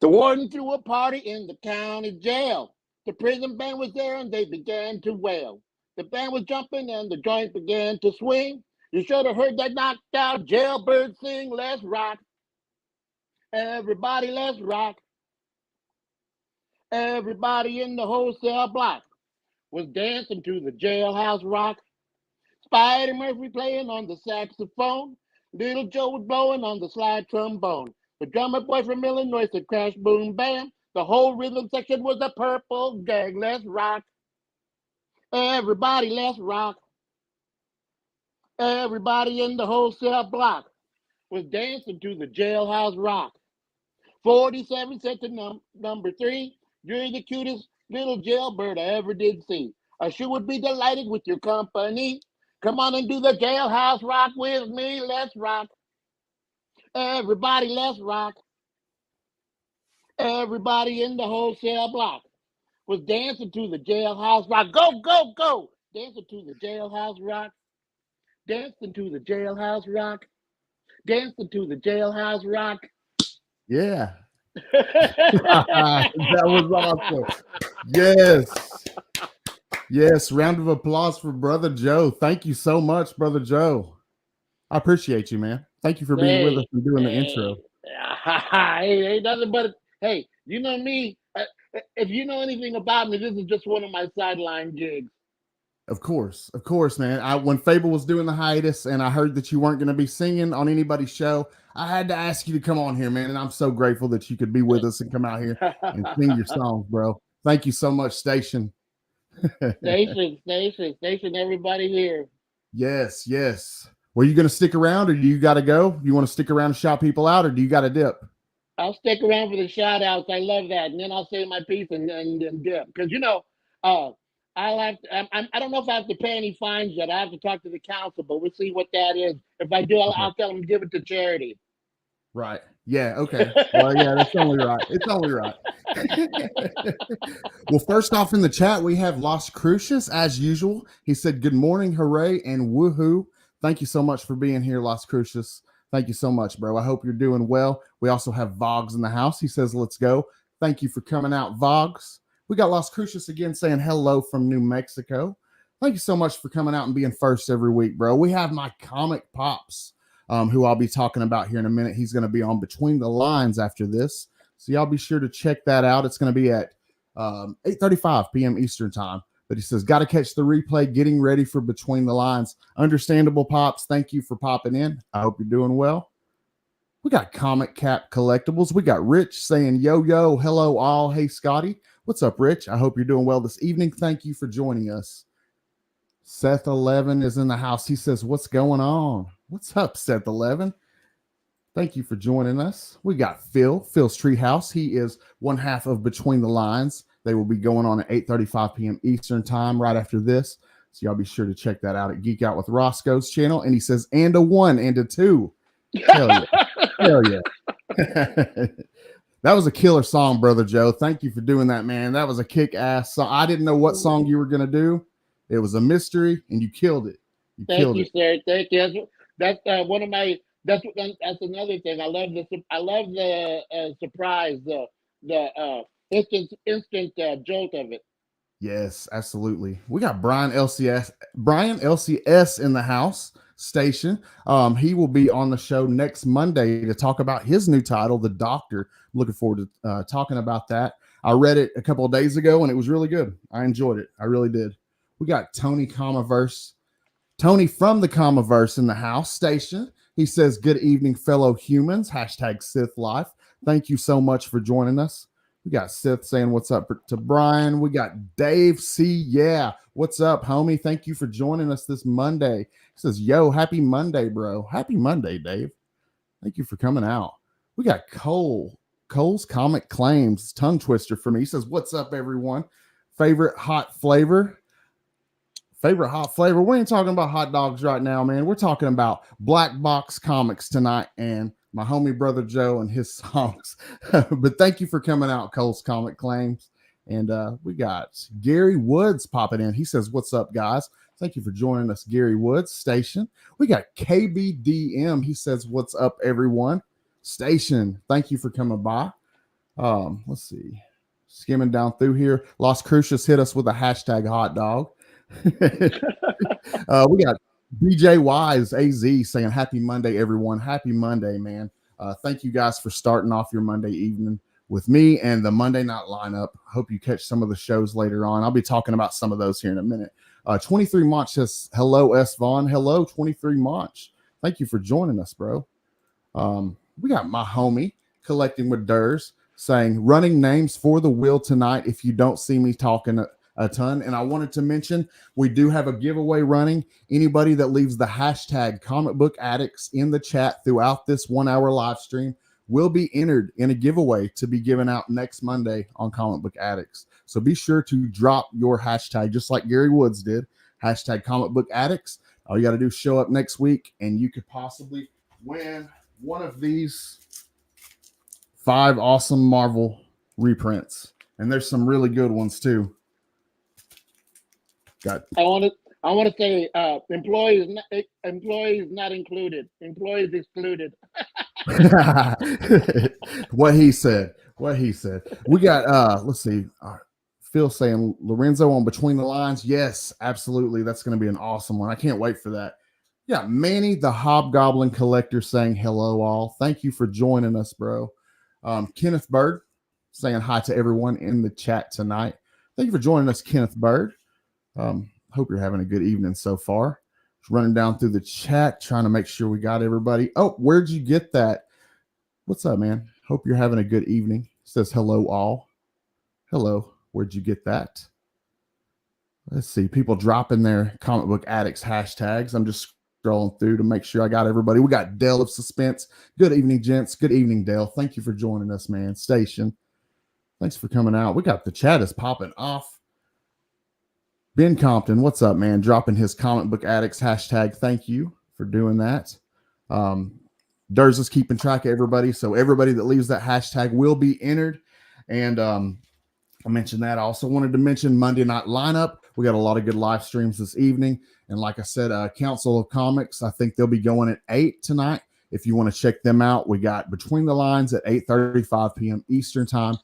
The warden threw a party in the county jail. The prison band was there and they began to wail. The band was jumping and the joint began to swing. You should have heard that knocked out jailbird sing. Let's rock. Everybody, let's rock. Everybody in the wholesale block was dancing to the jailhouse rock. Spider Murphy playing on the saxophone. Little Joe was blowing on the slide trombone. The drummer boy from Illinois said crash, boom, bam. The whole rhythm section was a purple gag. Let's rock. Everybody, let's rock. Everybody in the wholesale block was dancing to the jailhouse rock. 47 said to number 3, you're the cutest little jailbird I ever did see. I sure would be delighted with your company. Come on and do the jailhouse rock with me. Let's rock. Everybody, let's rock. Everybody in the wholesale block was dancing to the jailhouse rock. Go, go, go. Dancing to the jailhouse rock. Dancing to the jailhouse rock. Dancing to the jailhouse rock. Yeah. That was awesome. Yes. Yes. Round of applause for Brother Joe. Thank you so much, Brother Joe. I appreciate you, man. Thank you for being with us and doing the intro. Hey, ain't nothing but, hey, you know me. If you know anything about me, this is just one of my sideline gigs. Of course, man. When Fable was doing the hiatus and I heard that you weren't going to be singing on anybody's show, I had to ask you to come on here, man. And I'm so grateful that you could be with us and come out here and sing your songs, bro. Thank you so much, Station. Station, everybody here. Yes, yes. Were you going to stick around or do you got to go? You want to stick around and shout people out or do you got to dip? I'll stick around for the shout outs. I love that. And then I'll say my piece and dip. Because, I'll have to, I don't know if I have to pay any fines yet. I have to talk to the council, but we'll see what that is. If I do, I'll tell them to give it to charity. Right. Yeah. Okay. Well, yeah, that's only right. It's only right. Well, first off in the chat, we have Las Cruces as usual. He said, good morning, hooray, and woohoo. Thank you so much for being here, Las Cruces. Thank you so much, bro. I hope you're doing well. We also have Vogs in the house. He says, let's go. Thank you for coming out, Vogs. We got Las Cruces again saying hello from New Mexico. Thank you so much for coming out and being first every week, bro. We have my comic pops, who I'll be talking about here in a minute. He's going to be on Between the Lines after this. So y'all be sure to check that out. It's going to be at 8:35 p.m. Eastern time. But he says, got to catch the replay, getting ready for Between the Lines. Understandable, Pops. Thank you for popping in. I hope you're doing well. We got Comic Cap Collectibles. We got Rich saying, yo, yo, hello all. Hey, Scotty. What's up, Rich? I hope you're doing well this evening. Thank you for joining us. Seth 11 is in the house. He says, what's going on? What's up, Seth 11? Thank you for joining us. We got Phil's Treehouse. He is one half of Between the Lines. They will be going on at 8:35 p.m. Eastern time right after this. So y'all be sure to check that out at Geek Out with Roscoe's channel. And he says, and a 1 and a 2. Hell yeah. Hell yeah. That was a killer song, Brother Joe. Thank you for doing that, man. That was a kick-ass song. I didn't know what song you were going to do. It was a mystery, and you killed it. Thank you, sir. Thank you. That's one of my. That's another thing. I love the surprise, the instant jolt of it. Yes, absolutely. We got Brian LCS in the house station. He will be on the show next Monday to talk about his new title, The Doctor. I'm looking forward to talking about that. I read it a couple of days ago and it was really good. I enjoyed it. I really did. We got Tony from the Comiverse in the house station. He says, good evening, fellow humans. # Sith Life. Thank you so much for joining us. We got Sith saying what's up to Brian. We got Dave C. Yeah. What's up, homie? Thank you for joining us this Monday. He says, yo, happy Monday, bro. Happy Monday, Dave. Thank you for coming out. We got Cole's Comic Claims. Tongue twister for me. He says, what's up, everyone? Favorite hot flavor? We ain't talking about hot dogs right now, man. We're talking about Black Box Comics tonight and my homie Brother Joe and his songs. But thank you for coming out, Cole's Comic Claims. And we got Gary Woods popping in. He says, what's up, guys? Thank you for joining us, Gary Woods Station. We got KBDM. He says, what's up, everyone? Station. Thank you for coming by. Let's see. Skimming down through here. Las Crucias hit us with a hashtag hot dog. We got BJ Wise AZ saying happy Monday, everyone. Happy Monday, man. Thank you guys for starting off your Monday evening with me and the Monday night lineup. Hope you catch some of the shows later on. I'll be talking about some of those here in a minute. 23 Monch says, hello, S. Vaughn. Hello, 23 Monch. Thank you for joining us, bro. We got my homie collecting with Durs saying running names for the wheel tonight if you don't see me talking a ton. And I wanted to mention we do have a giveaway running. Anybody that leaves the hashtag comic book addicts in the chat throughout this 1 hour live stream will be entered in a giveaway to be given out next Monday on Comic Book Addicts. So be sure to drop your hashtag just like Gary Woods did, hashtag Comic Book Addicts. All you got to do is show up next week and you could possibly win one of these 5 awesome Marvel reprints. And there's some really good ones too. I want to say employees not included, employees excluded. What he said. We got let's see. Phil saying Lorenzo on Between the Lines. Yes, absolutely. That's going to be an awesome one. I can't wait for that. Yeah, Manny the Hobgoblin Collector saying hello all. Thank you for joining us, bro. Kenneth Bird saying hi to everyone in the chat tonight. Thank you for joining us, Kenneth Bird. Hope you're having a good evening so far. Just running down through the chat, trying to make sure we got everybody. Oh, where'd you get that? What's up, man? Hope you're having a good evening. Says hello all. Hello. Where'd you get that? Let's see. People dropping their Comic Book Addicts hashtags. I'm just scrolling through to make sure I got everybody. We got Dale of Suspense. Good evening, gents. Good evening, Dale. Thank you for joining us, man. Station. Thanks for coming out. We got the chat is popping off. Ben Compton, what's up, man? Dropping his Comic Book Addicts hashtag. Thank you for doing that. Durs is keeping track of everybody. So everybody that leaves that hashtag will be entered. And I mentioned that. I also wanted to mention Monday night lineup. We got a lot of good live streams this evening. And like I said, Council of Comics, I think they'll be going at 8 tonight. If you want to check them out, we got Between the Lines at 8:35 p.m. Eastern time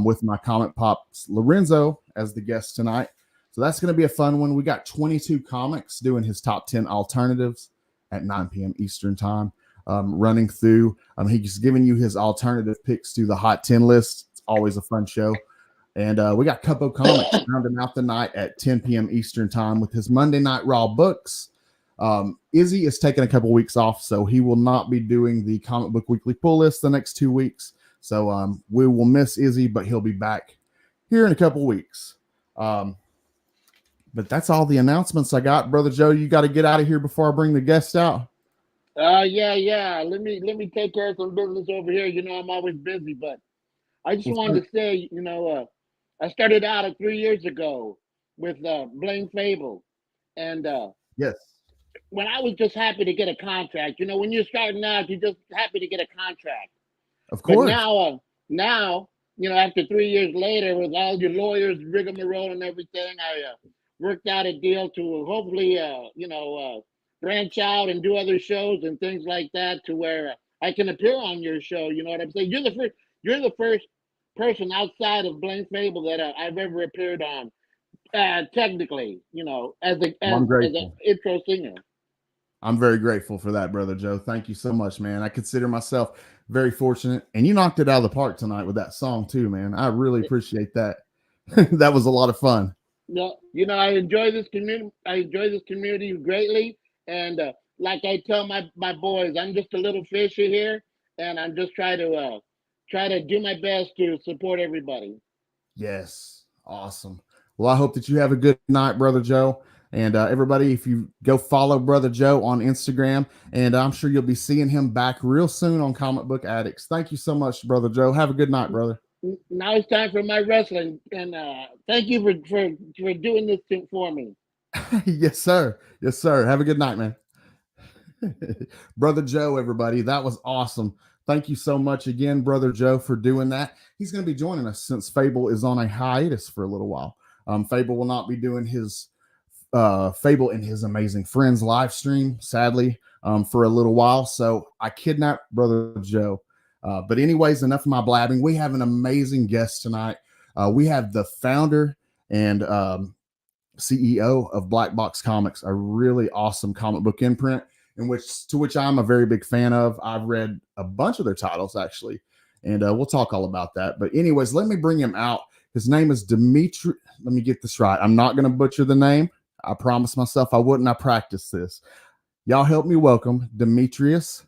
with my Comic Pops Lorenzo as the guest tonight. So that's going to be a fun one. We got 22 Comics doing his top 10 alternatives at 9 p.m. Eastern time. Running through, he's giving you his alternative picks to the Hot 10 list. It's always a fun show. And we got Cupo Comics rounding out the night at 10 p.m. Eastern time with his Monday Night Raw books. Izzy is taking a couple weeks off, so he will not be doing the Comic Book Weekly pull list the next 2 weeks. So we will miss Izzy, but he'll be back here in a couple weeks. But that's all the announcements I got. Brother Joe, you got to get out of here before I bring the guests out. Yeah. Let me take care of some business over here. You know, I'm always busy, but I just wanted to say, I started out 3 years ago with Blaine Fable, and yes, when I was just happy to get a contract. You know, when you're starting out, you're just happy to get a contract. Of course. But now, after 3 years later, with all your lawyers, rigmarole and everything, I worked out a deal to hopefully, branch out and do other shows and things like that, to where I can appear on your show. You know what I'm saying? You're the first person outside of Blaine Fable that I've ever appeared on, technically, as an intro singer. I'm very grateful for that, Brother Joe. Thank you so much, man. I consider myself very fortunate, and you knocked it out of the park tonight with that song too, man. I really appreciate that. That was a lot of fun. I enjoy this community. I enjoy this community greatly, and like I tell my boys, I'm just a little fisher here, and I'm just trying to do my best to support everybody. Yes, awesome. Well, I hope that you have a good night, Brother Joe. And everybody, if you go follow Brother Joe on Instagram, and I'm sure you'll be seeing him back real soon on Comic Book Addicts. Thank you so much, Brother Joe. Have a good night, brother. Now it's time for my wrestling, and thank you for doing this for me. Yes, sir. Yes, sir. Have a good night, man. Brother Joe, everybody, that was awesome. Thank you so much again, Brother Joe, for doing that. He's going to be joining us since Fable is on a hiatus for a little while. Fable will not be doing his Fable and His Amazing Friends live stream, sadly, for a little while. So I kidnapped Brother Joe But anyways, enough of my blabbing. We have an amazing guest tonight. We have the founder and CEO of Black Box Comics, a really awesome comic book imprint, which I'm a very big fan of. I've read a bunch of their titles actually, and we'll talk all about that. But anyways, let me bring him out. His name is Dimitri. Let me get this right. I'm not going to butcher the name. I promised myself I wouldn't. I practiced this. Y'all help me welcome Demetrius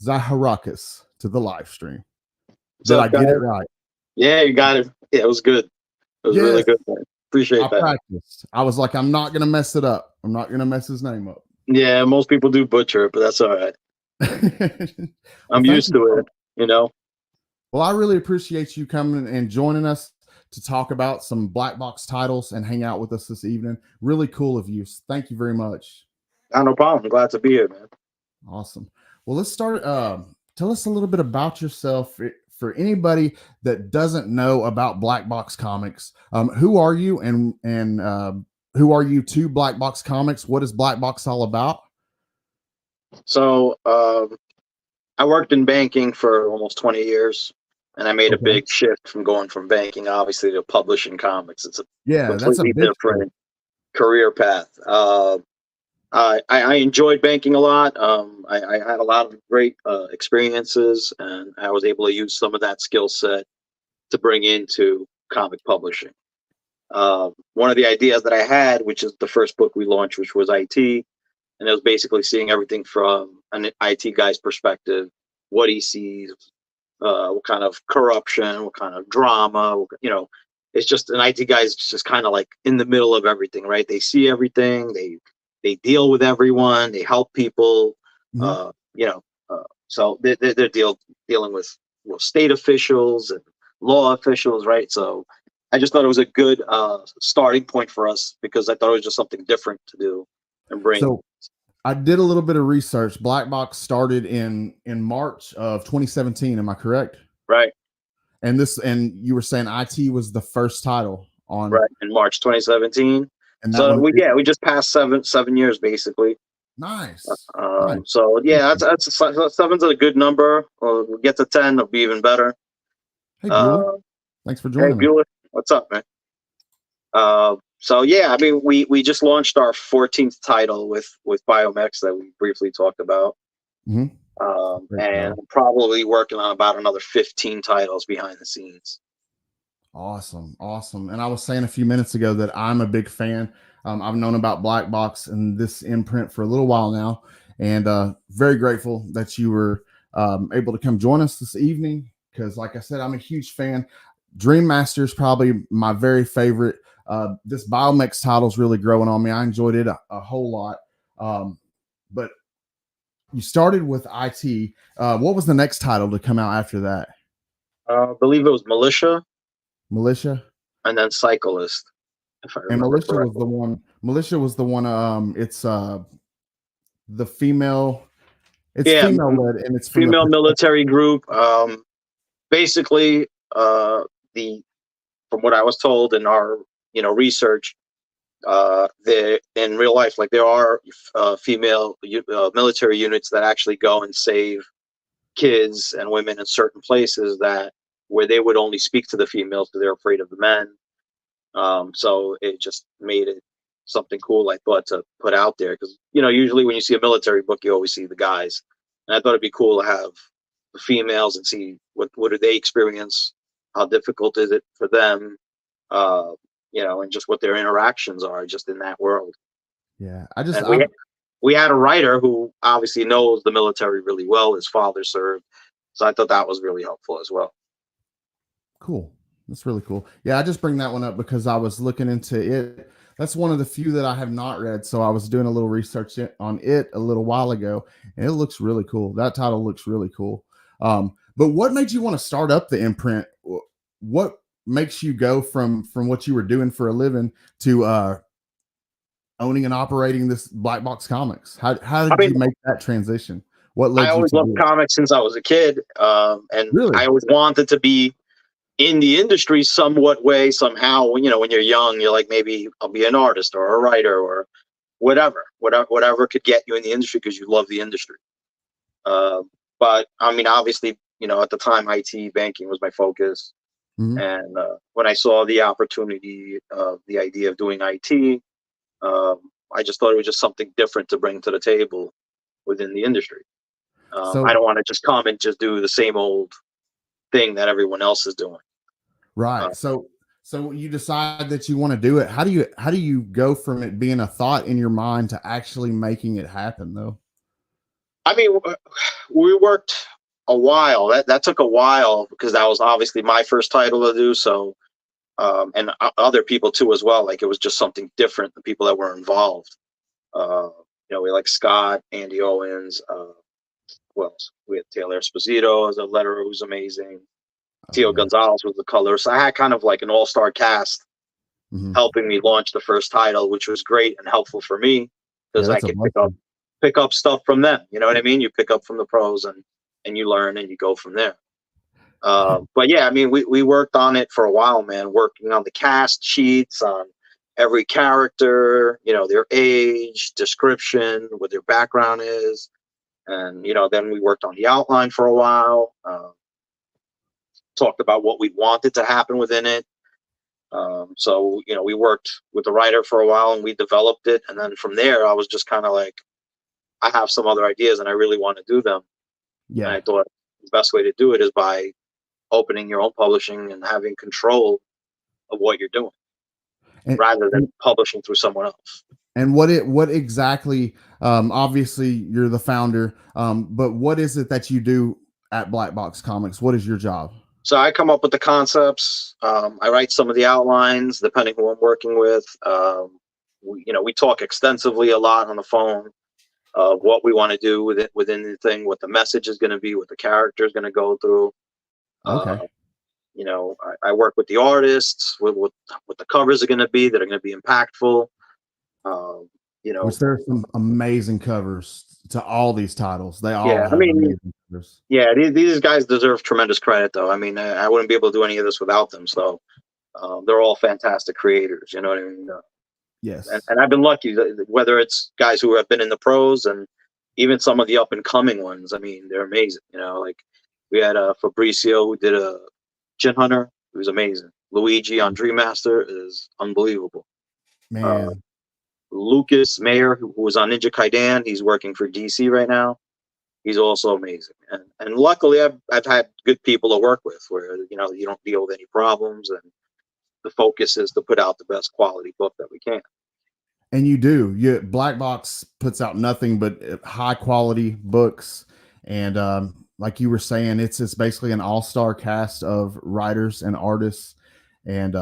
Zaharakis to the live stream. Did I get it right? Yeah, you got it. Yeah, it was good. It was really good, man. Appreciate that. I practiced. I was like, I'm not going to mess it up. I'm not going to mess his name up. Yeah, most people do butcher it, but that's all right. I'm used to it, you know. Well, I really appreciate you coming and joining us to talk about some Black Box titles and hang out with us this evening. Really cool of you. Thank you very much. No problem. I'm glad to be here, man. Awesome. Well, let's start. Tell us a little bit about yourself. For anybody that doesn't know about Black Box Comics, who are you and who are you to Black Box Comics? What is Black Box all about? So I worked in banking for almost 20 years, and I made a big shift from going from banking, obviously, to publishing comics. It's a completely different career path. I enjoyed banking a lot. I had a lot of great experiences, and I was able to use some of that skill set to bring into comic publishing. One of the ideas that I had, which is the first book we launched, which was IT, and it was basically seeing everything from an IT guy's perspective, what he sees, what kind of corruption, what kind of drama, it's just an IT guy's just kind of like in the middle of everything, right? They see everything, they deal with everyone, they help people, so they're dealing with state officials and law officials, right? So I just thought it was a good starting point for us because I thought it was just something different to do and bring. So I did a little bit of research. Black Box started in March of 2017. Am I correct? Right. And you were saying IT was the first title on in March 2017. And so we just passed seven years basically. Nice. Nice. So yeah, that's seven's a good number. We'll get to 10, it'll be even better. Hey, Bueller. Thanks for joining me. Bueller. What's up, man? So yeah, I mean, we just launched our 14th title with Biomex that we briefly talked about. Mm-hmm. And probably working on about another 15 titles behind the scenes. Awesome. And I was saying a few minutes ago that I'm a big fan. I've known about Black Box and this imprint for a little while now, and very grateful that you were able to come join us this evening. Because, like I said, I'm a huge fan. Dream Master is probably my very favorite. This Biomex title is really growing on me. I enjoyed it a whole lot. But you started with IT. What was the next title to come out after that? I believe it was Militia, and then Cyclist. If I remember Militia correctly. was the one. Militia was the one. It's the female. It's female led, and it's female military group. Basically, from what I was told in our research, in real life, like there are female military units that actually go and save kids and women in certain places where they would only speak to the females because they're afraid of the men. So it just made it something cool, I thought, to put out there because usually when you see a military book, you always see the guys, and I thought it'd be cool to have the females and see what do they experience, how difficult is it for them, and just what their interactions are just in that world. Yeah, we had a writer who obviously knows the military really well. His father served, so I thought that was really helpful as well. Cool. That's really cool. Yeah, I just bring that one up because I was looking into it. That's one of the few that I have not read, so I was doing a little research on it a little while ago, and it looks really cool. That title looks really cool. But what made you want to start up the imprint? What makes you go from what you were doing for a living to owning and operating this Black Box Comics? How did you make that transition? What led you to? I always loved comics since I was a kid, and really? I always wanted to be in the industry somehow. When you're young, you're like, maybe I'll be an artist or a writer or whatever could get you in the industry because you love the industry. But I mean, obviously at the time, IT banking was my focus. Mhm. And when I saw the opportunity of the idea of doing IT, I just thought it was just something different to bring to the table within the industry. So I don't want to just come and just do the same old thing that everyone else is doing. right. So you decide that you want to do it. How do you go from it being a thought in your mind to actually making it happen though? I mean, we worked a while. That took a while because that was obviously my first title to do. So, and other people too as well. Like it was just something different. The people that were involved. Uh, we like Scott, Andy Owens. Who else? We had Taylor Esposito as a letterer, who's amazing. Oh Tio yeah. Gonzalez was the color. So I had kind of like an all-star cast Mhm. helping me launch the first title, which was great and helpful for me Yeah, because I that's a could blessing. pick up stuff from them. You know what I mean? You pick up from the pros and you learn and you go from there. But yeah, I mean, we worked on it for a while, man, working on the cast sheets, on every character, their age, description, what their background is. And, then we worked on the outline for a while, talked about what we wanted to happen within it. So, we worked with the writer for a while and we developed it. And then from there, I was just kind of like, I have some other ideas and I really want to do them. And Yeah. I thought the best way to do it is by opening your own publishing and having control of what you're doing And, rather than and publishing through someone else. and what exactly, obviously you're the founder, but what is it that you do at Black Box Comics? What is your job? So I come up with the concepts. I write some of the outlines, depending who I'm working with. We talk extensively a lot on the phone of what we want to do with it within the thing, what the message is going to be, what the character is going to go through. Uh, Okay. I work with the artists, with what the covers are going to be that are going to be impactful. Um, you Which know, there are some amazing covers to all these titles. They all yeah, I have mean, amazing covers. yeah, these guys deserve tremendous credit, though. I mean, I wouldn't be able to do any of this without them. So they're all fantastic creators. You know what I mean? And, Yes. and I've been lucky, whether it's guys who have been in the pros and even some of the up and coming ones. I mean, they're amazing. Like we had Fabricio who did a Gin Hunter. He was amazing. Luigi on Dream Master is unbelievable. Uh, Man. Lucas Mayer, who was on Ninja Kaidan, he's working for DC right now. He's also amazing. And luckily, I've had good people to work with where you don't deal with any problems, and the focus is to put out the best quality book that we can. And you do. Black Box puts out nothing but high quality books, and like you were saying, it's basically an all star cast of writers and artists, and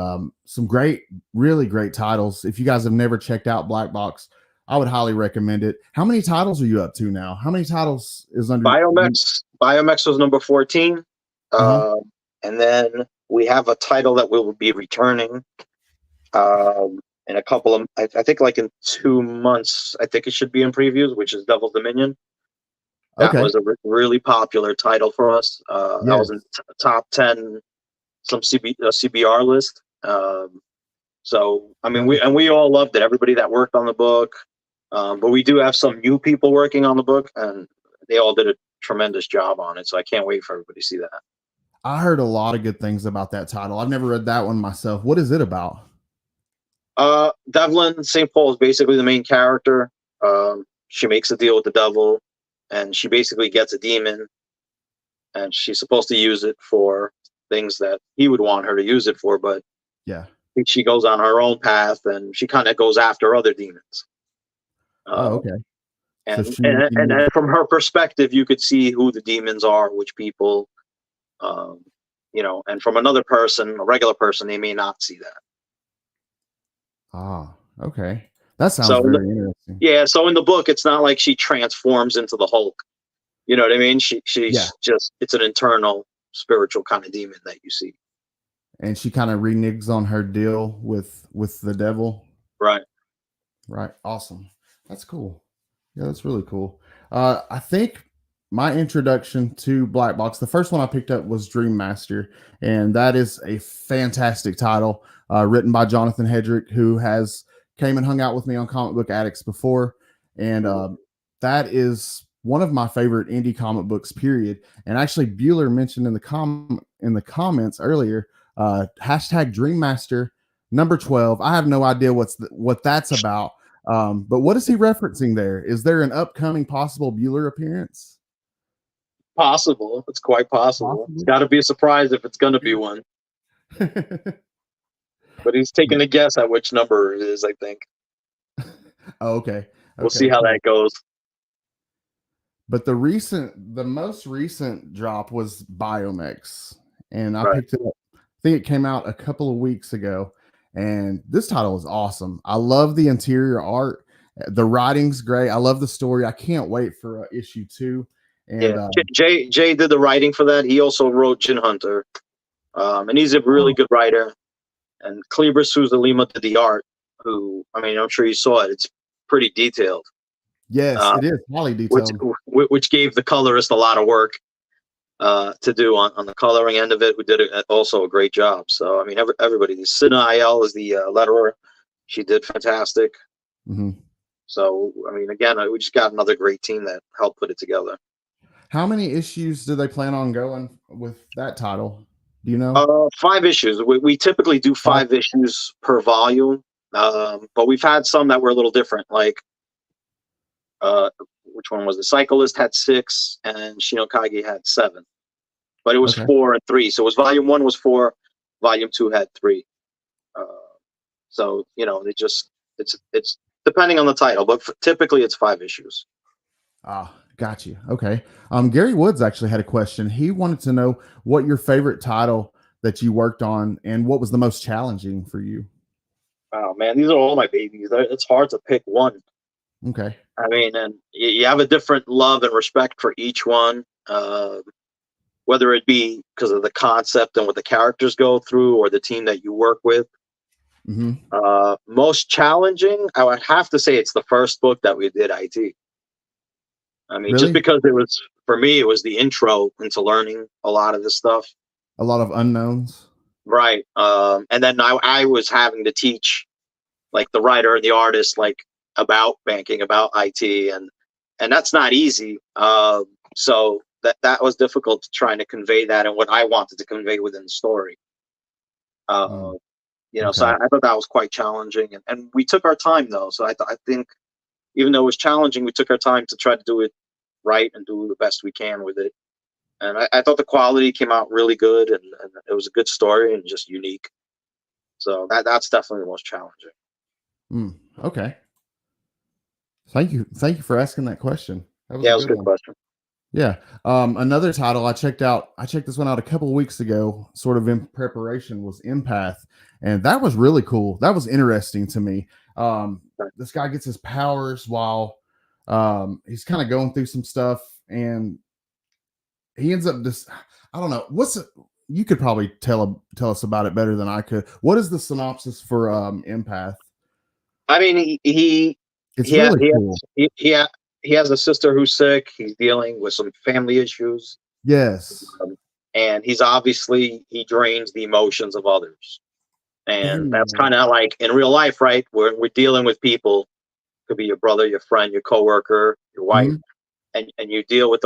some great, really great titles. If you guys have never checked out Black Box, I would highly recommend it. How many titles are you up to now? How many titles is under? Biomex was number 14, Uh-huh. and then we have a title that will be returning in a couple of, I think like in 2 months, I think it should be in previews, which is Devil's Dominion. That Okay. was a really popular title for us. That Yes. was in top 10, some CBR list. So, I mean, we all loved it. Everybody that worked on the book. But we do have some new people working on the book, and they all did a tremendous job on it. So I can't wait for everybody to see that. I heard a lot of good things about that title. I've never read that one myself. What is it about? Devlin St. Paul is basically the main character. She makes a deal with the devil, and she basically gets a demon, and she's supposed to use it for things that he would want her to use it for. But Yeah. she goes on her own path, and she kind of goes after other demons. Oh, Um, okay. So and, and and from her perspective, you could see who the demons are, which people, um, and from another person, a regular person, they may not see that. Okay. That sounds So very interesting. yeah, so in the book, it's not like she transforms into the Hulk. You know what I mean? Yeah. She's just, it's an internal spiritual kind of demon that you see. And she kind of reneges on her deal with the devil. Right. Right. Awesome. That's cool. Yeah, that's really cool. I think my introduction to Black Box, the first one I picked up was Dream Master, and that is a fantastic title, written by Jonathan Hedrick, who has came and hung out with me on Comic Book Addicts before, and that is one of my favorite indie comic books, period. And actually, Bueller mentioned in the comments earlier, hashtag Dream Master number 12. I have no idea what that's about. But what is he referencing there? Is there an upcoming possible Bueller appearance? Possible. It's quite possible. It's got to be a surprise if it's going to be one. But he's taking a guess at which number it is, I think. Oh, okay. We'll see how that goes. But the most recent drop was Biomex, and I picked it up. I think it came out a couple of weeks ago, and this title is awesome. I love the interior art. The writing's great. I love the story. I can't wait for issue 2. And Jay did the writing for that. He also wrote Jin Hunter, and he's a really good writer. And Kleber Souza Lima did the art. Who, I mean, I'm sure you saw it. It's pretty detailed. Yes, it is highly detailed. Which gave the colorist a lot of work to do on the coloring end of it. Who did also a great job. So I mean, everybody. Sina Ayel is the letterer. She did fantastic. Mm-hmm. So I mean, again, we just got another great team that helped put it together. How many issues do they plan on going with that title? Do you know? 5 issues. We typically do 5 issues per volume, but we've had some that were a little different. Like, which one was the Cyclist had 6 and Shinokage had 7, but it was 4 and 3. So it was volume 1 was 4, volume 2 had 3. So it's depending on the title, but typically it's 5 issues. Got you. Okay. Gary Woods actually had a question. He wanted to know what your favorite title that you worked on and what was the most challenging for you. Oh man, these are all my babies. It's hard to pick one. Okay. I mean, and you have a different love and respect for each one, whether it be because of the concept and what the characters go through or the team that you work with. Mm-hmm. Most challenging, I would have to say it's the first book that we did, IT. I mean, really? Just because for me, it was the intro into learning a lot of this stuff. A lot of unknowns. Right. And then I was having to teach like the writer and the artist, like about banking, about IT, and that's not easy. So that was difficult trying to convey that and what I wanted to convey within the story. So I thought that was quite challenging, and we took our time though. So I think even though it was challenging, we took our time to try to do it right and do the best we can with it. And I thought the quality came out really good, and it was a good story and just unique. So that's definitely the most challenging. Okay. Thank you for asking that question. That was a good question. Yeah. Another title I checked this one out a couple of weeks ago, sort of in preparation, was Empath. And that was really cool. That was interesting to me. This guy gets his powers while he's kind of going through some stuff, and he ends up I don't know. You could probably tell us about it better than I could. What is the synopsis for Empath? I mean, he has a sister who's sick. He's dealing with some family issues. Yes. And he drains the emotions of others. And that's kind of like in real life, right? We're dealing with people. It could be your brother, your friend, your coworker, your wife, and you deal with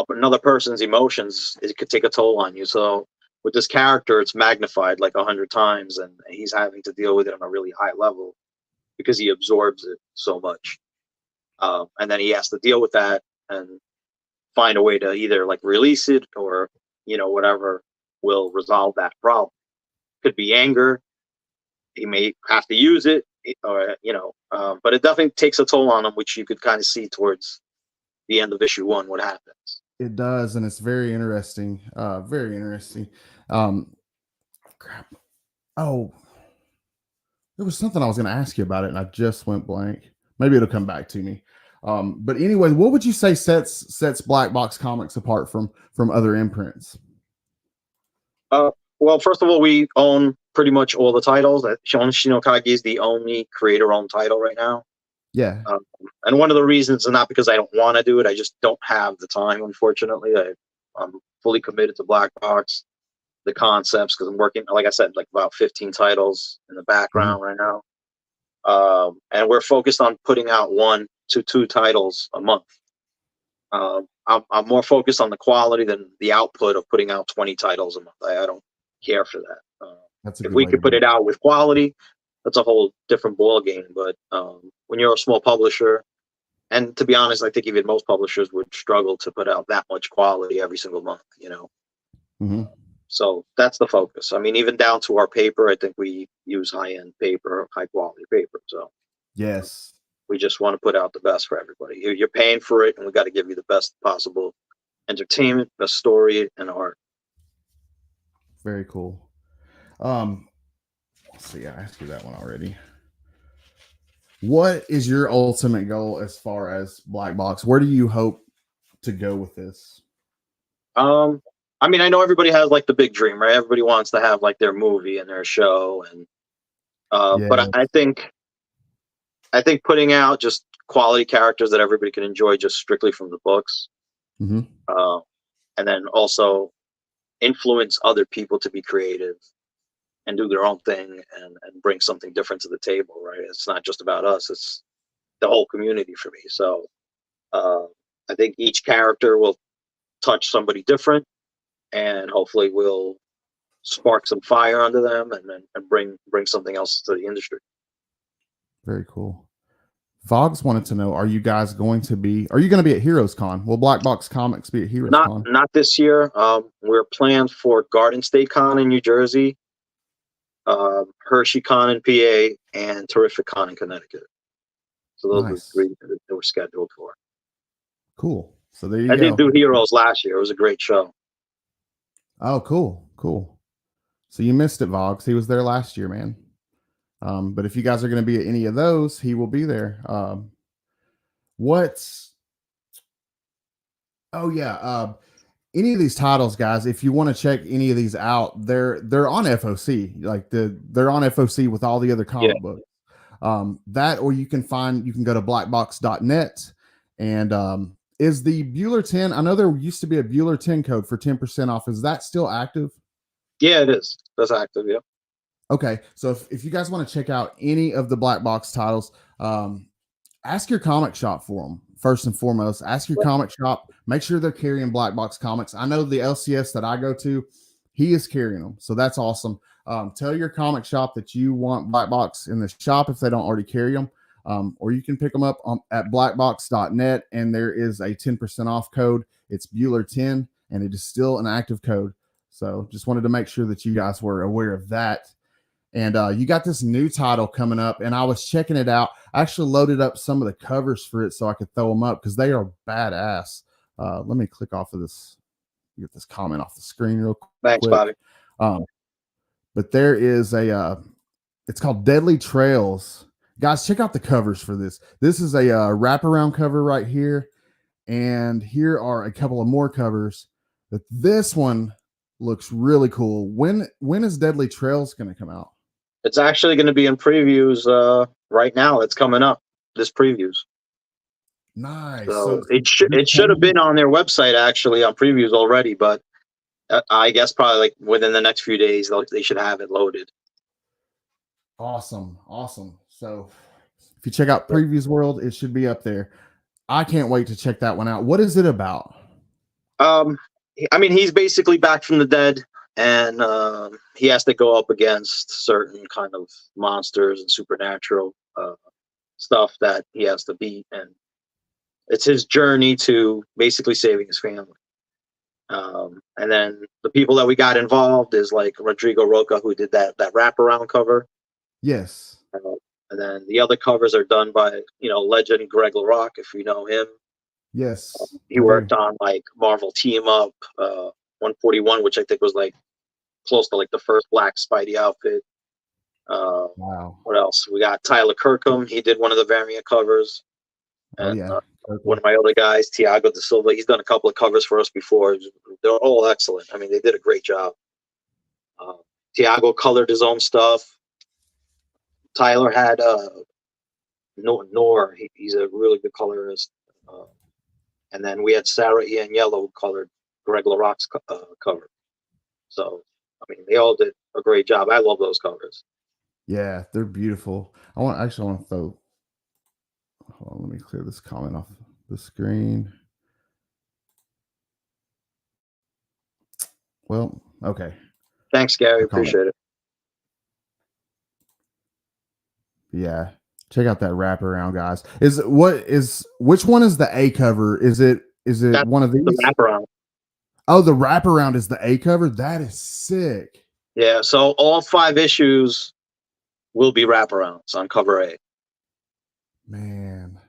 another person's emotions. It could take a toll on you. So with this character, it's magnified like 100 times, and he's having to deal with it on a really high level because he absorbs it so much. And then he has to deal with that and find a way to either like release it or, whatever will resolve that problem. Could be anger. He may have to use it, or, but it definitely takes a toll on him, which you could kind of see towards the end of issue 1, what happens. It does. And it's very interesting. Very interesting. Crap. Oh, there was something I was going to ask you about it, and I just went blank. Maybe it'll come back to me. But anyway, what would you say sets Black Box Comics apart from other imprints? Well, first of all, we own pretty much all the titles. Shinokage is the only creator-owned title right now. Yeah. And one of the reasons is not because I don't want to do it. I just don't have the time, unfortunately. I'm fully committed to Black Box, the concepts, because I'm working, like I said, like about 15 titles in the background right now. And we're focused on putting out 1 to 2 titles a month. I'm more focused on the quality than the output of putting out 20 titles a month. I don't care for that. That's a If good we way to could put be. it out with quality, that's a whole different ball game. But when you're a small publisher, and to be honest, I think even most publishers would struggle to put out that much quality every single month, Mm-hmm. So that's the focus. I mean, even down to our paper, I think we use high-end paper, high-quality paper. So Yes. we just want to put out the best for everybody. You're paying for it, and we got to give you the best possible entertainment, best story, and art. Very cool. Let's see, I asked you that one already. What is your ultimate goal as far as Black Box? Where do you hope to go with this? I mean, I know everybody has like the big dream, right? Everybody wants to have like their movie and their show, and Yeah. but I think putting out just quality characters that everybody can enjoy just strictly from the books, Mm-hmm. uh, and then also influence other people to be creative and do their own thing and bring something different to the table, right? It's not just about us; it's the whole community for me. So uh, I think each character will touch somebody different, and hopefully will spark some fire under them, and bring something else to the industry. Very cool. Vogs wanted to know: are you going to be at Heroes Con? Will Black Box Comics be at Heroes Not Con? not this year. We're planned for Garden State Con in New Jersey, Hershey Con in PA, and Terrific Con in Connecticut. So those were the Nice. three that were scheduled for. Cool. So there you I go. did do Heroes last year. It was a great show. Oh, cool. So you missed it, Vogs. He was there last year, man. But if you guys are going to be at any of those, he will be there. What's Oh yeah. Any of these titles, guys, if you want to check any of these out, they're on FOC. They're on FOC with all the other Yeah. comic books. That, or you can go to blackbox.net. And is the Bueller 10? I know there used to be a Bueller 10 code for 10% off. Is that still active? Yeah, it is. That's active. Yeah. Okay, so if you guys want to check out any of the Black Box titles, ask your comic shop for them first and foremost. Ask your comic shop. Make sure they're carrying Black Box comics. I know the LCS that I go to, he is carrying them, so that's awesome. Tell your comic shop that you want Black Box in the shop if they don't already carry them, or you can pick them up at blackbox.net, and there is a 10% off code. It's Bueller10, and it is still an active code. So just wanted to make sure that you guys were aware of that. And you got this new title coming up, and I was checking it out. I actually loaded up some of the covers for it so I could throw them up because they are badass. Let me click off of this, get this comment off the screen real quick. Thanks, Bobby. But there is it's called Deadly Trails. Guys, check out the covers for this. This is a wraparound cover right here. And here are a couple of more covers. But this one looks really cool. When is Deadly Trails going to come out? It's actually going to be in previews right now. It's coming up. This previews. Nice. So it should have been on their website actually on previews already, but I guess probably like within the next few days they should have it loaded. Awesome. So if you check out Previews World, it should be up there. I can't wait to check that one out. What is it about? I mean, he's basically back from the dead, and he has to go up against certain kind of monsters and supernatural stuff that he has to beat, and it's his journey to basically saving his family. And then the people that we got involved is like Rodrigo Roca, who did that wraparound cover. Yes. And then the other covers are done by legend Greg LaRocque, if you know him. Yes. He worked on like Marvel Team Up 141, which I think was like close to like the first Black Spidey outfit. Wow. What else? We got Tyler Kirkham. He did one of the variant covers. And one of my other guys, Tiago da Silva, he's done a couple of covers for us before. They're all excellent. I mean, they did a great job. Tiago colored his own stuff. Tyler had Nor. He's a really good colorist. And then we had Sarah Ian Yellow who colored Greg LaRocque's cover. So, I mean, they all did a great job. I love those covers. Yeah, they're beautiful. I want to throw. Hold on, let me clear this comment off the screen. Well, okay. Thanks, Gary. I'll call it. Appreciate it. Yeah. Check out that wraparound, guys. Which one is the A cover? Is it That's one of the these? wraparound. Oh, the wraparound is the A cover. That is sick. Yeah. So all 5 issues will be wraparounds on cover A. Man,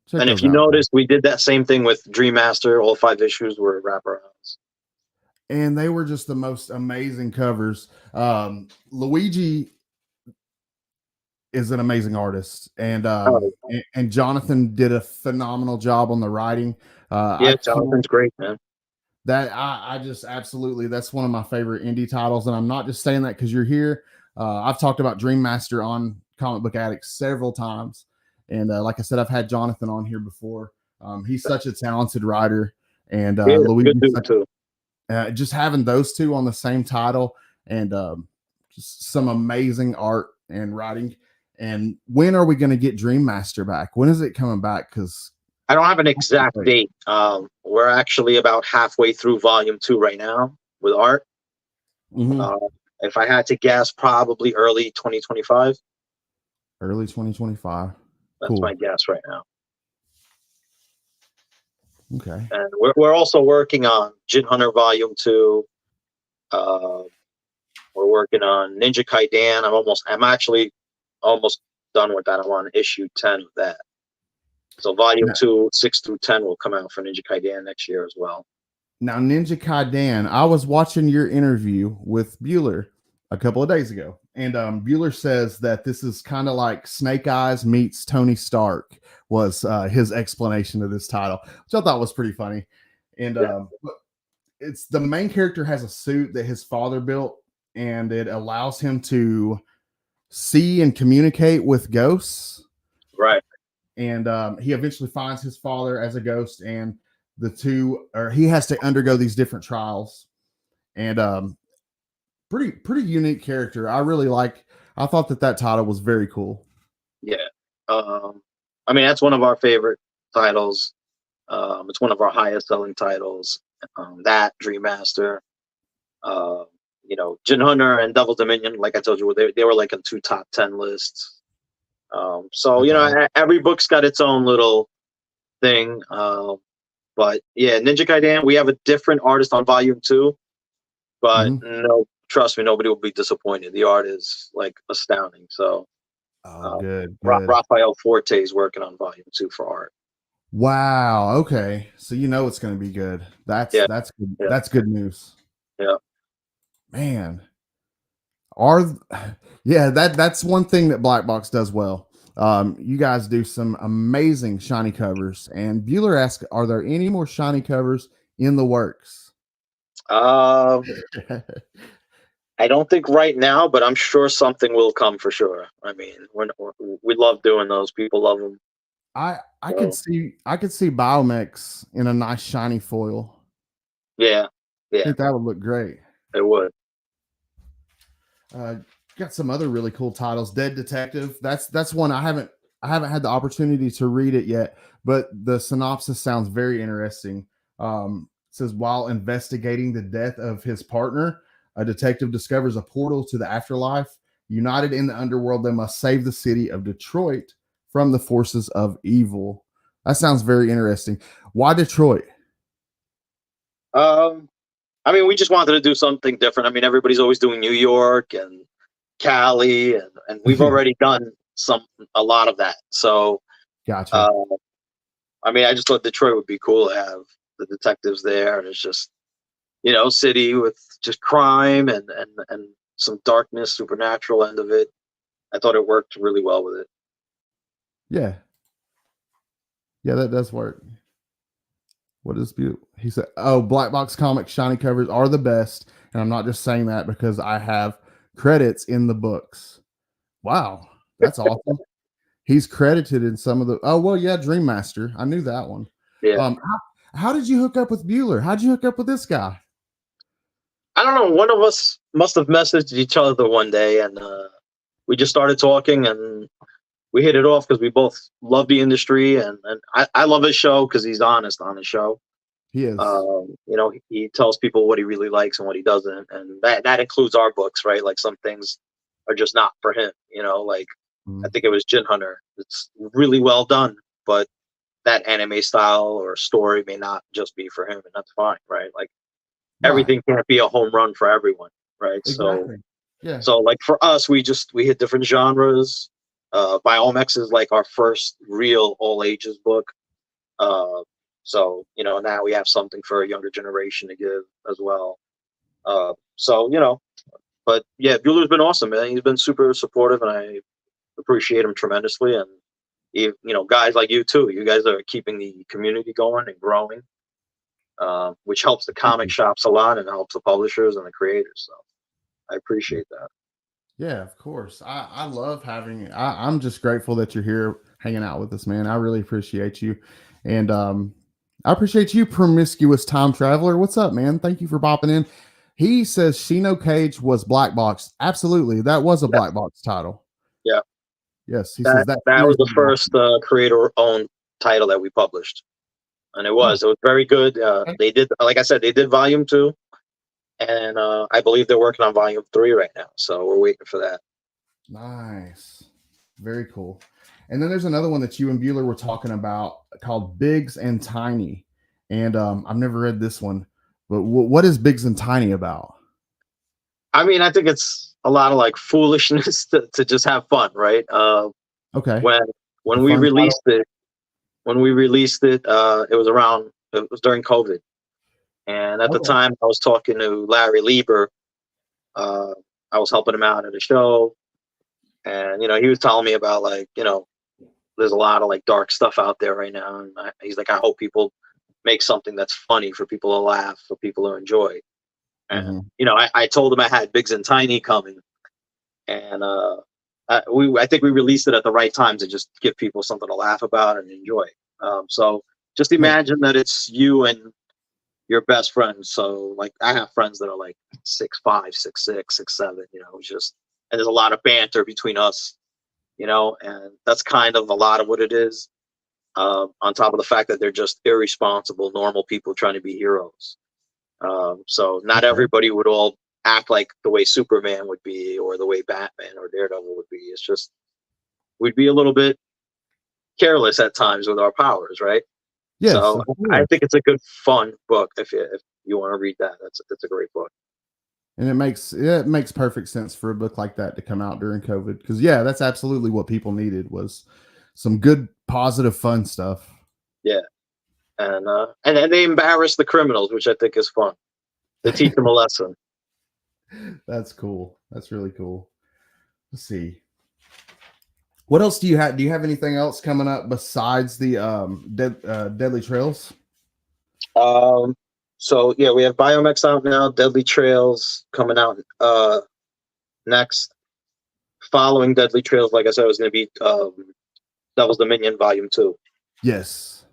check And if those you out, guys. notice, we did that same thing with Dream Master. All 5 issues were wraparounds. And they were just the most amazing covers. Luigi is an amazing artist, and Oh, Jonathan did a phenomenal job on the writing. I yeah, can't Jonathan's great, man. that I just absolutely, that's one of my favorite indie titles, and I'm not just saying that because you're here. I've talked about Dream Master on Comic Book Addicts several times, and like I said, I've had Jonathan on here before. He's such a talented writer, and Yeah, Luigi, good dude too. just having those two on the same title, and just some amazing art and writing. And when are we going to get Dream Master back? When is it coming back? Because I don't have an exact date. We're actually about halfway through volume 2 right now with art. If I had to guess, probably early 2025. early 2025. That's Cool. my guess right now. Okay. And we're also working on Jin Hunter Volume 2. We're working on Ninja Kaidan. I'm actually almost done with that. I'm on issue 10 of that. So volume 2, 6 through 10 will come out for Ninja Kaidan next year as well. Now, Ninja Kaidan, I was watching your interview with Bueller a couple of days ago, and Bueller says that this is kind of like Snake Eyes meets Tony Stark was his explanation of this title, which I thought was pretty funny. And it's the main character has a suit that his father built, and it allows him to see and communicate with ghosts. Right. And he eventually finds his father as a ghost, and he has to undergo these different trials. And pretty unique character. I thought that title was very cool. Yeah. I mean, that's one of our favorite titles. It's one of our highest selling titles. That Dream Master, Jin Hunter and Devil Dominion, like I told you, they were like in 2 top 10 lists. So every book's got its own little thing. But yeah, Ninja Kaidan, we have a different artist on volume 2, but no, trust me, nobody will be disappointed. The art is like astounding. So good. Raphael Forte is working on volume 2 for art. Wow. Okay. So it's going to be good. That's good. Yeah. That's good news. Yeah. Man. That's one thing that Black Box does well. You guys do some amazing shiny covers, and Bueller asked, are there any more shiny covers in the works? I don't think right now, but I'm sure something will come for sure. I mean, we love doing those. People love them. I could see Biomex in a nice shiny foil. Yeah. I think that would look great. It would. Got some other really cool titles. Dead Detective. That's one I haven't had the opportunity to read it yet, but the synopsis sounds very interesting. It says, while investigating the death of his partner, a detective discovers a portal to the afterlife. United in the underworld, they must save the city of Detroit from the forces of evil. That sounds very interesting. Why Detroit? I mean, we just wanted to do something different. I mean, everybody's always doing New York and Cali, and we've already done a lot of that. So, gotcha. I mean, I just thought Detroit would be cool to have the detectives there, and it's just, city with just crime and some darkness, supernatural end of it. I thought it worked really well with it. Yeah, that does work. What is beautiful? He said, "Oh, Black Box Comics shiny covers are the best," and I'm not just saying that because I have credits in the books. Wow, that's awesome. He's credited in some of the. Oh well, yeah, Dream Master. I knew that one. Yeah. How did you hook up with Bueller? How'd you hook up with this guy? I don't know. One of us must have messaged each other one day, and we just started talking, and we hit it off because we both love the industry, and I love his show because he's honest on his show. He is. You know, he tells people what he really likes and what he doesn't, and that includes our books, right? Like some things are just not for him. You know, like I Mhm. think it was Gin Hunter. It's really well done, but that anime style or story may not just be for him, and that's fine, right? Like Right. everything can't be a home run for everyone, right? So Exactly. Yeah. so like for us, we hit different genres. Biomex is like our first real all ages book. Uh, so you know now we have something for a younger generation to give as well. So you know, but yeah, Bueller's been awesome, man. He's been super supportive, and I appreciate him tremendously. And you know, guys like you too. You guys are keeping the community going and growing, which helps the Thank comic you. shops a lot and helps the publishers and the creators. So I appreciate that. Yeah, of course. I love having. I'm just grateful that you're here hanging out with us, man. I really appreciate you, and I appreciate you, promiscuous time traveler. What's up, man? Thank you for popping in. He says Shino Cage was black box. Absolutely, that was a Yeah, black box title. yeah. Yes, he That says that that was series the was first awesome. creator-owned title that we published, and Oh, it was very good. okay. They did, like I said, they did volume 2, and I believe they're working on volume 3 right now. So we're waiting for that. Nice, very cool. And then there's another one that you and Bueller were talking about called Biggs and Tiny, and I've never read this one, but what is Biggs and Tiny about? I mean, I think it's a lot of like foolishness to just have fun, right? Okay, When it's a we fun title. released it, it was around, it was during COVID, and at the Okay. time I was talking to Larry Lieber. Uh, I was helping him out at a show, and you know he was telling me about, like, you know, there's a lot of like dark stuff out there right now, and he's like, I hope people make something that's funny for people to laugh, for people to enjoy. And Hmm. you know, I told him I had Biggs and Tiny coming, and I think we released it at the right time to just give people something to laugh about and enjoy. So just Yeah. imagine that it's you and your best friends. So like I have friends that are like 6'5", 6'6", 6'7", you know, just, and there's a lot of banter between us, you know, and that's kind of a lot of what it is. On top of the fact that they're just irresponsible, normal people trying to be heroes. So not Okay. everybody would all act like the way Superman would be or the way Batman or Daredevil would be. It's just we'd be a little bit careless at times with our powers, right? Yes, So of I course. think it's a good, fun book. If you want to read that, that's a great book. And it makes perfect sense for a book like that to come out during COVID because yeah, that's absolutely what people needed was some good, positive, fun stuff. Yeah, and then they embarrass the criminals, which I think is fun. They teach them a lesson. That's cool. That's really cool. Let's see. What else do you have? Do you have anything else coming up besides the Deadly Trails? Um, so yeah, we have Biomex out now. Deadly Trails coming out next. Following Deadly Trails, like I said, was going to be Devil's Dominion Volume 2. Yes.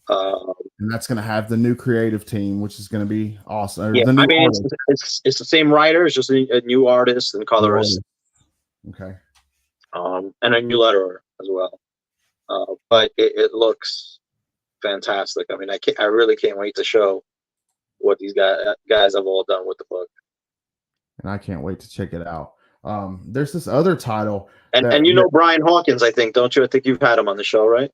Uh, And that's going to have the new creative team, which is going to be awesome. Or yeah, the I new mean artist. it's the same writer, it's just a new artist and New colorist, artist. Okay. and a new letterer as well. But it looks fantastic. I mean, I really can't wait to show what these guys have all done with the book. And I can't wait to check it out. There's this other title And you know Brian Hawkins, I think, don't you? I think you've had him on the show, right?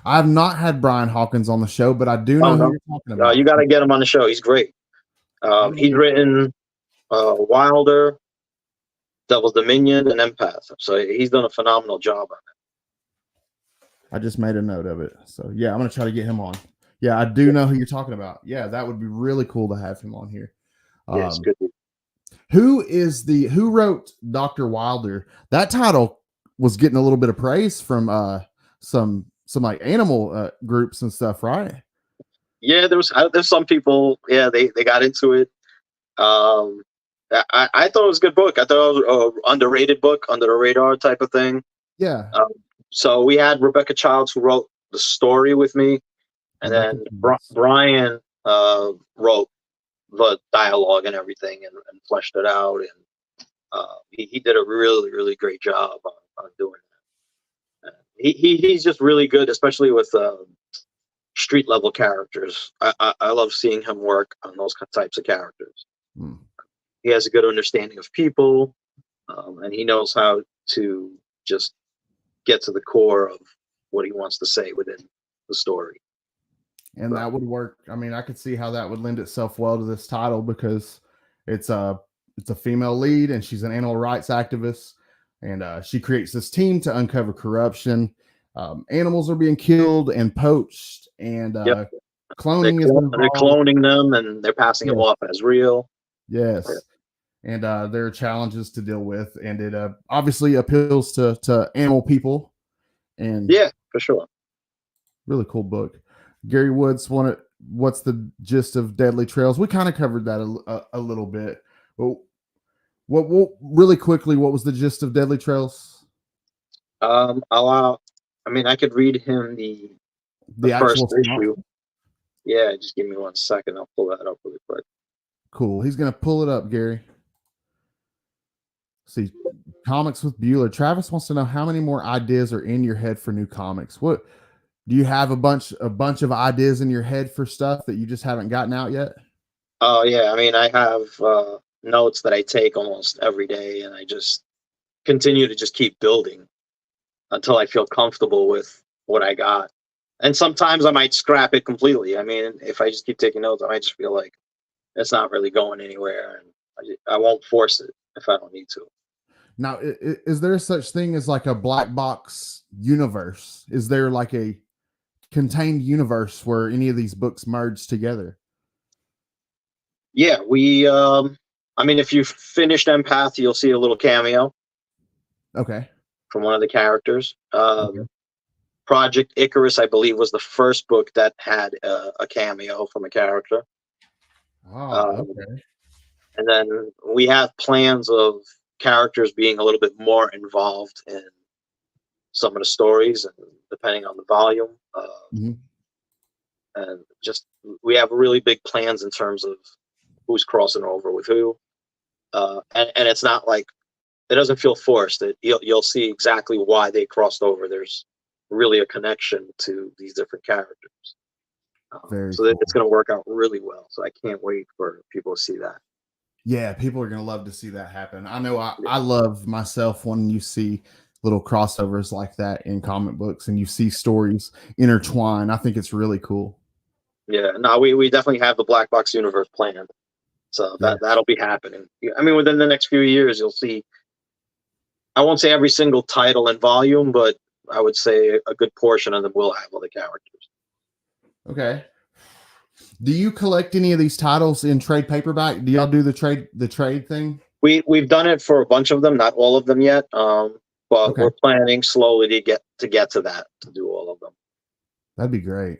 I've not had Brian Hawkins on the show, but I do Oh know who no, you're talking about. you got to get him on the show. He's great. I know He's written Wilder, Devil's Dominion, and Empath. So he's done a phenomenal job on I just made a note of it. So yeah, I'm gonna try to get him on. Yeah, I do it. know who you're talking about. Yeah, that would be really cool to have him on here. Yeah, it's Um, good. who wrote Dr. Wilder? That title was getting a little bit of praise from some like animal groups and stuff, right? Yeah, there's some people. Yeah, they got into it. Um, I thought it was a good book. I thought it was an underrated book, under the radar type of thing. Yeah, Um, so we had Rebecca Childs who wrote the story with me, and Rebecca. then Brian wrote the dialogue and everything, and fleshed it out, and he did a really great job on doing that. He's just really good, especially with street level characters. I love seeing him work on those types of characters. Hmm. He has a good understanding of people, and he knows how to just get to the core of what he wants to say within the story. And that would work. I mean, I could see how that would lend itself well to this title because it's a female lead and she's an animal rights activist, and she creates this team to uncover corruption. Animals are being killed and poached, and Yep. cloning they're cloning them and they're passing them off as real. Yes. Yeah. And there are challenges to deal with, and it obviously appeals to animal people. And yeah, for sure. Really cool book. Gary Woods, what's the gist of Deadly Trails? We kind of covered that a little bit. But what really quickly, what was the gist of Deadly Trails? I mean, I could read him the first issue. Yeah, just give me 1 second. I'll pull that up really quick. Cool. He's gonna pull it up, Gary. See, Comics with Bueller. Travis wants to know how many more ideas are in your head for new comics. What do you have a bunch of ideas in your head for stuff that you just haven't gotten out yet? Oh yeah, I mean, I have notes that I take almost every day, and I just continue to just keep building until I feel comfortable with what I got. And sometimes I might scrap it completely. I mean, if I just keep taking notes, I might just feel like it's not really going anywhere, and I won't force it if I don't need to. Now, is there such thing as like a black box universe? Is there like a contained universe where any of these books merge together? Yeah, I mean, if you finished Empath, you'll see a little cameo. Okay. From one of the characters. Project Icarus, I believe, was the first book that had a cameo from a character. Oh, okay. And then we have plans of characters being a little bit more involved in some of the stories, and depending on the volume. And just we have really big plans in terms of who's crossing over with who. And it's not like it doesn't feel forced. You'll see exactly why they crossed over. There's really a connection to these different characters. So cool. It's going to work out really well. So I can't wait for people to see that. Yeah, people are going to love to see that happen. I know I love myself when you see little crossovers like that in comic books and you see stories intertwine. I think it's really cool. Yeah, no, we definitely have the Black Box universe planned. So that'll be happening. I mean, within the next few years, you'll see, I won't say every single title and volume, but I would say a good portion of them will have other characters. Okay. Do you collect any of these titles in trade paperback? Do y'all do the trade thing? We've done it for a bunch of them, not all of them yet. But we're planning slowly to get to that, to do all of them. That'd be great.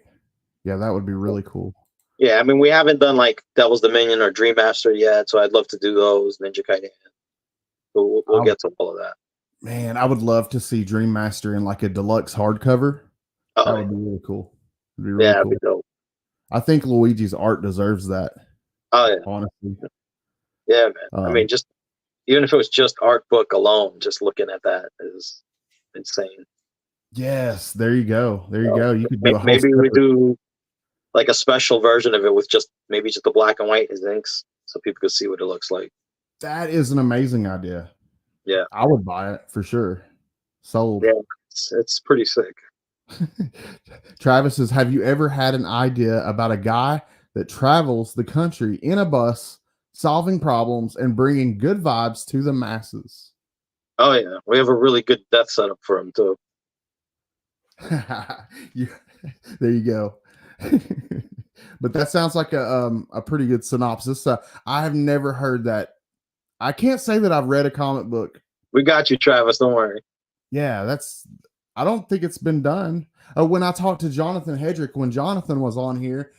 Yeah, that would be really cool. Yeah, I mean, we haven't done like Devil's Dominion or Dream Master yet, so I'd love to do those, Ninja Gaiden. So we'll get to all of that. Man, I would love to see Dream Master in like a deluxe hardcover. That would be really cool. It'd be really cool. Be dope. I think Luigi's art deserves that. Oh yeah, honestly. Yeah, man. I mean, just even if it was just art book alone, just looking at that is insane. Yes, there you go. There you go. You could do maybe we do like a special version of it with just the black and white as inks, so people could see what it looks like. That is an amazing idea. Yeah, I would buy it for sure. Sold. Yeah, it's pretty sick. Travis says, have you ever had an idea about a guy that travels the country in a bus, solving problems and bringing good vibes to the masses? Oh yeah, we have a really good death setup for him too. There you go. But that sounds like a pretty good synopsis. I have never heard that. I can't say that I've read a comic book. We got you, Travis. Don't worry. Yeah, I don't think it's been done. When I talked to Jonathan Hedrick, when Jonathan was on here,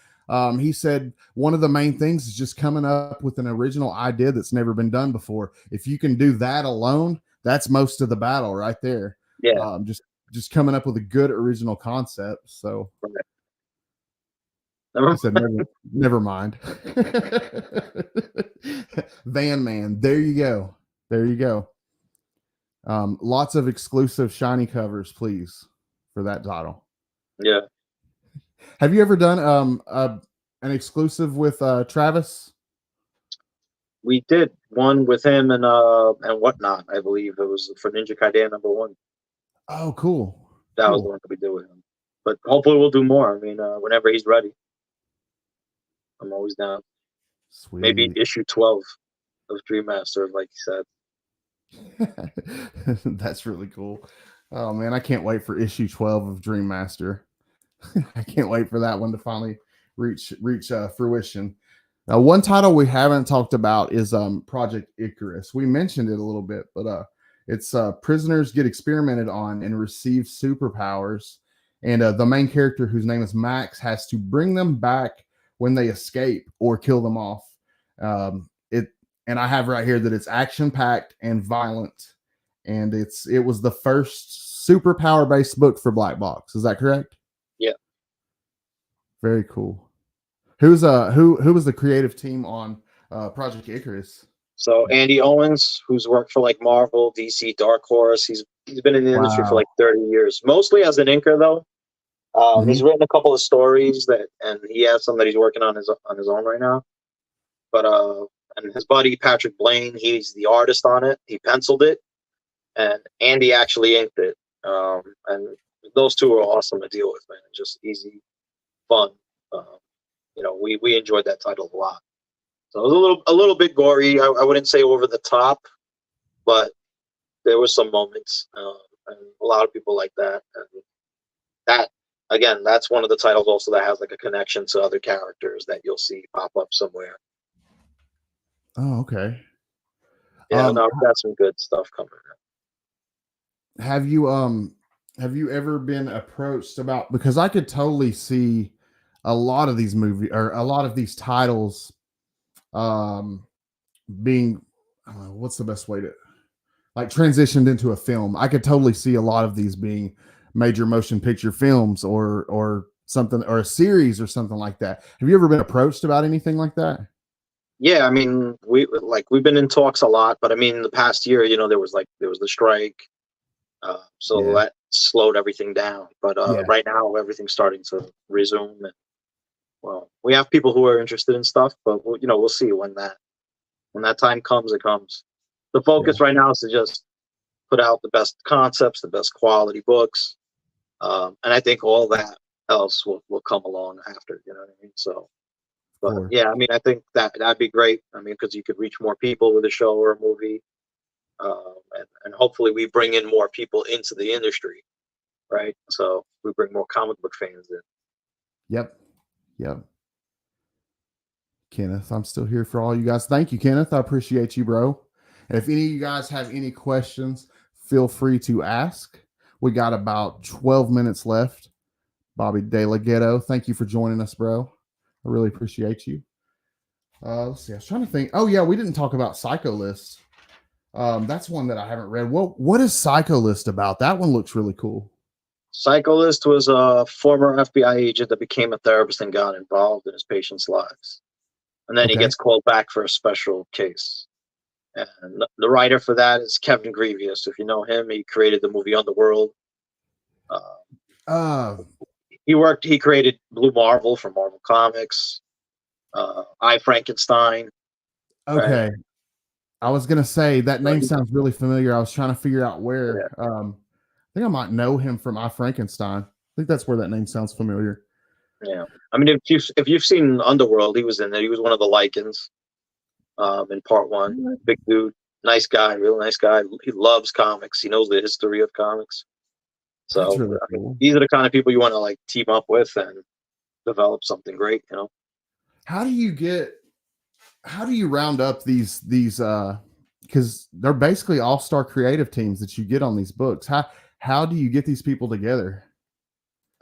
he said one of the main things is just coming up with an original idea that's never been done before. If you can do that alone, that's most of the battle right there. Yeah. Just coming up with a good original concept. So I said, never mind. Van Man. There you go. There you go. Lots of exclusive shiny covers, please, for that title. Yeah. Have you ever done an exclusive with Travis? We did one with him and whatnot. I believe it was for Ninja Gaiden #1. Oh, cool. That was the Cool. one that we did with him. But hopefully we'll do more. I mean, whenever he's ready, I'm always down. Maybe Sweet. issue 12 of Dream Master, like you said. That's really cool. Oh man, I can't wait for issue 12 of Dream Master. I can't wait for that one to finally reach fruition. Now, one title we haven't talked about is Project Icarus. We mentioned it a little bit, but it's prisoners get experimented on and receive superpowers, and the main character, whose name is Max, has to bring them back when they escape or kill them off. It and I have right here that it's action packed and violent, and it was the first superpower based book for Black Box. Is that correct? Yeah. Very cool. Who was the creative team on Project Icarus? So Andy Owens, who's worked for like Marvel, DC, Dark Horse, he's been in the industry for Wow. like 30 years, mostly as an inker though. He's Mhm. written a couple of stories and he has some that he's working on his own right now. But and his buddy Patrick Blaine, he's the artist on it. He penciled it, and Andy actually inked it. And those two are awesome to deal with, man. Just easy, fun. Um, we enjoyed that title a lot. So it was a little bit gory. I wouldn't say over the top, but there were some moments, and a lot of people like that. And that again, that's one of the titles also that has like a connection to other characters that you'll see pop up somewhere. Oh, okay. Yeah, Um, no, that's some good stuff coming. have you ever been approached about, because I could totally see a lot of these a lot of these titles um being what's the best way to like transitioned into a film. I could totally see a lot of these being major motion picture films or something, or a series or something like that. Have you ever been approached about anything like that? Yeah, I mean, we've been in talks a lot, but I mean, the past year, there was the strike, so Yeah. that slowed everything down. But Yeah. right now, everything's starting to resume, and well, we have people who are interested in stuff, but we'll see when that time comes. It comes. The Yeah. focus right now is to just put out the best concepts, the best quality books, and I think all that else will come along after. You know what I mean? So. Of But course. yeah, I mean, I think that'd be great. I mean, because you could reach more people with a show or a movie, and hopefully we bring in more people into the industry, right? So we bring more comic book fans in. Yep. Yep. Kenneth, I'm still here for all you guys. Thank you, Kenneth. I appreciate you, bro. And if any of you guys have any questions, feel free to ask. We got about 12 minutes left. Bobby De La Ghetto, thank you for joining us, bro. I really appreciate you. Let's see. I was trying to think. Oh yeah, we didn't talk about Psycho List. That's one that I haven't read. What is Psycho List about? That one looks really cool. Psycholist was a former FBI agent that became a therapist and got involved in his patients' lives, and then he Okay. gets called back for a special case. And the writer for that is Kevin Grievous. If you know him, he created the movie Underworld. Uh, Uh, he created Blue Marvel for Marvel Comics. I Frankenstein, right? okay. I was gonna say that So name sounds really familiar. I was trying to figure out where. yeah, I think I might know him from I Frankenstein. I think that's where that name sounds familiar. yeah. I mean, if you've seen Underworld, he was in there. He was one of the Lycans in part one. Big dude, nice guy, real nice guy. He loves comics. He knows the history of comics. That's So really I mean, cool. these are the kind of people you want to like team up with and develop something great. How do you get? How do you round up these? Because they're basically all-star creative teams that you get on these books. How do you get these people together?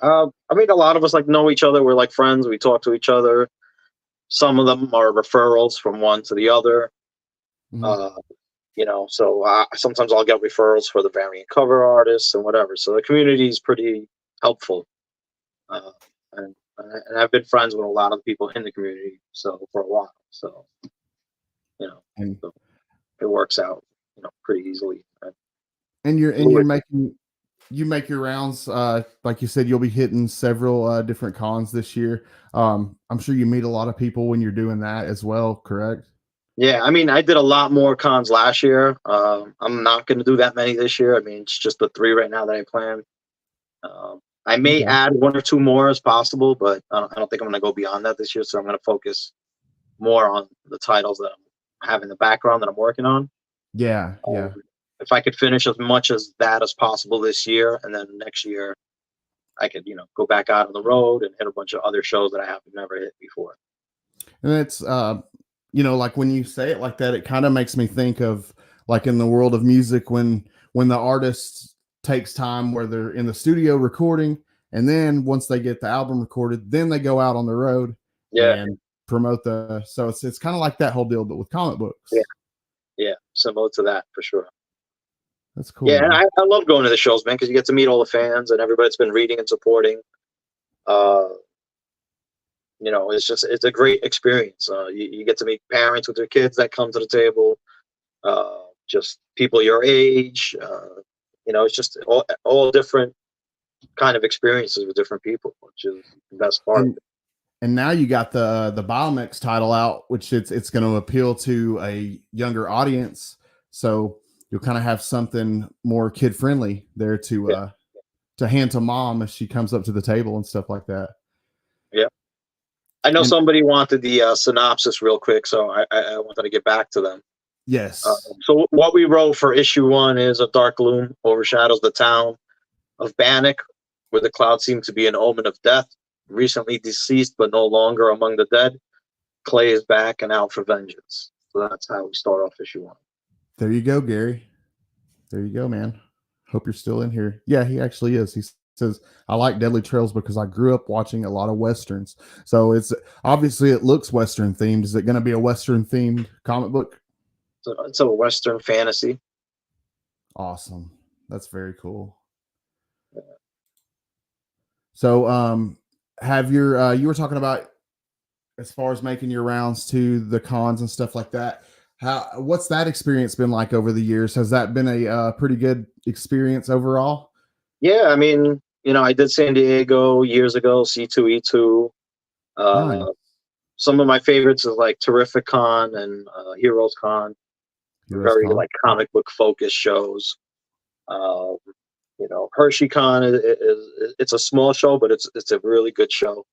I mean, a lot of us like know each other. We're like friends. We talk to each other. Some of them are referrals from one to the other. Mhm. Uh, so sometimes I'll get referrals for the variant cover artists and whatever. So the community is pretty helpful, uh, and I've been friends with a lot of people in the community so for a while. So you know, And so it works out pretty easily. and you're Fluid. making you make your rounds, like you said, you'll be hitting several different cons this year. I'm sure you meet a lot of people when you're doing that as well, correct? Yeah, I mean, I did a lot more cons last year. I'm not going to do that many this year. I mean, it's just the three right now that I plan. I may Okay. add one or two more as possible, but I don't think I'm going to go beyond that this year. So I'm going to focus more on the titles that I have in the background that I'm working on. Yeah, Um, yeah. if I could finish as much as that as possible this year, and then next year I could, go back out on the road and hit a bunch of other shows that I have never hit before. And it's like when you say it like that, it kind of makes me think of like in the world of music when the artist takes time where they're in the studio recording, and then once they get the album recorded, then they go out on the road Yeah, and promote the. So it's kind of like that whole deal, but with comic yeah, books. yeah. Similar to that for sure. That's cool, Yeah, and man. I love going to the shows, man, because you get to meet all the fans and everybody that's been reading and supporting. Uh, it's a great experience. You get to meet parents with their kids that come to the table, just people your age. It's just all different kind of experiences with different people, which is the best part of And it. and now you got the Biomix title out, which it's going to appeal to a younger audience. So you'll kind of have something more kid friendly there Yeah, to hand to mom as she comes up to the table and stuff like that. yeah. I know And somebody wanted the synopsis real quick, so I wanted to get back to them. yes, So what we wrote for issue 1 is a dark gloom overshadows the town of Bannock, where the clouds seem to be an omen of death. Recently deceased, but no longer among the dead, Clay is back and out for vengeance. So that's how we start off issue 1. there you go, Gary. There you go, man. Hope you're still in here. Yeah, he actually is. He says, I like Deadly Trails because I grew up watching a lot of Westerns. So it's obviously it looks Western themed. Is it going to be a Western themed comic book? So it's a Western fantasy. Awesome. That's very cool. So, have you were talking about as far as making your rounds to the cons and stuff like that. What's that experience been like over the years? Has that been a pretty good experience overall? Yeah, I mean, I did San Diego years ago, C2E2. Nice. Some of my favorites is like Terrific Con and Heroes Con. Heroes Very Con. like comic book focused shows. Um, Hershey Con it's a small show, but it's a really good show.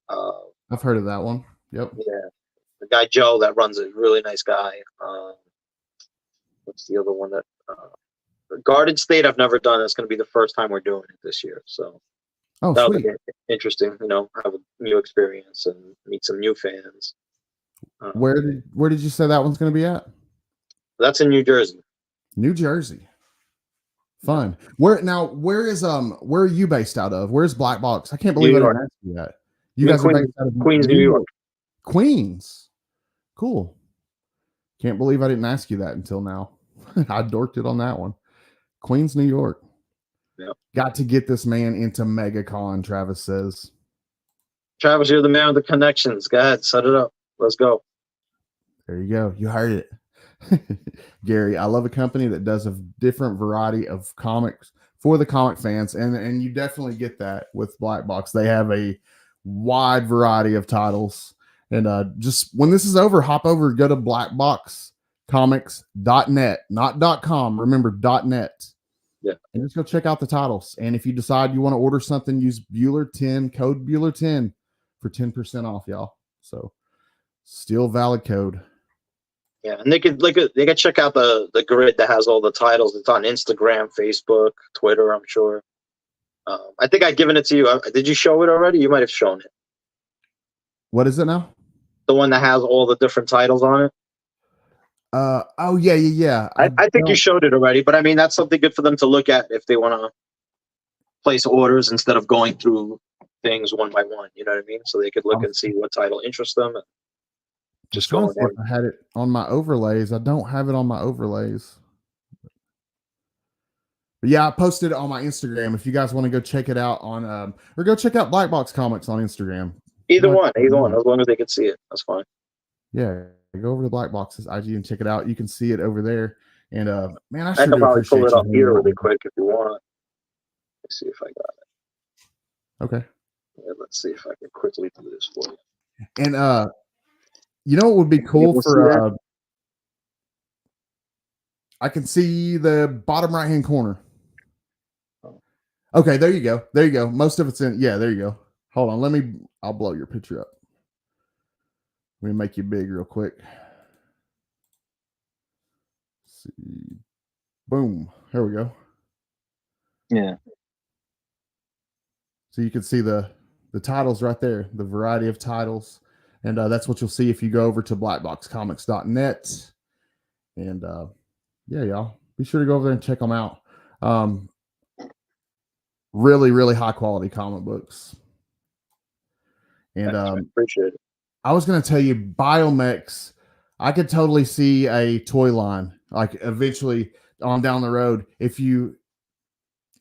I've heard of that one. Yep. Yeah, the guy Joe that runs it, really nice guy. What's the other one that Garden State? I've never done. It's going to be the first time we're doing it this year, so Oh, that'll sweet. be interesting. Have a new experience and meet some new fans. Where did you say that one's going to be at? That's in New Jersey. New Jersey. Fun. Where are you based out of? Where's Black Box? I can't New believe I York. didn't ask you that. You I'm in guys are Queens, based out of Queens, New York. Queens. Cool. Can't believe I didn't ask you that until now. I dorked it on that one. Queens, New York. Yep. Got to get this man into MegaCon, Travis says. Travis, you're the man with the connections. Go ahead, set it up. Let's go. There you go. You heard it. Gary, I love a company that does a different variety of comics for the comic fans, and you definitely get that with Black Box. They have a wide variety of titles. And just when this is over, hop over, go to blackboxcomics.net, not .com. Remember, .net. Yeah. And just go check out the titles. And if you decide you want to order something, use Bueller10, code Bueller10 for 10% off, y'all. So still valid code. Yeah, and they could check out the grid that has all the titles. It's on Instagram, Facebook, Twitter. I'm sure. I think I've given it to you. Did you show it already? You might have shown it. What is it now? The one that has all the different titles on it. Oh yeah. I think you showed it already, but I mean that's something good for them to look at if they want to place orders instead of going through things one by one. You know what I mean? So they could look and see what title interests them. And just go in there. I had it on my overlays. I don't have it on my overlays. But yeah, I posted it on my Instagram. If you guys want to go check it out on, or go check out Black Box Comics on Instagram. Either one. As long as they can see it, that's fine. Yeah, go over to Black Box's IG and check it out. You can see it over there. And man, I can sure do probably appreciate pull it up you. here really quick if you want. see if I got it. Okay. Yeah, let's see if I can quickly do this for you. And you know what would be cool Able to see for that? I can see the bottom right hand corner. Oh. Okay, there you go. There you go. Most of it's in. Yeah, there you go. Hold on. I'll blow your picture up. Let me make you big real quick. Let's see. Boom. Here we go. Yeah. So you can see the titles right there, the variety of titles. And that's what you'll see if you go over to blackboxcomics.net. And yeah, y'all, be sure to go over there and check them out. Really, really high quality comic books. And Appreciate it. I was going to tell you, Biomex, I could totally see a toy line, like eventually on down the road.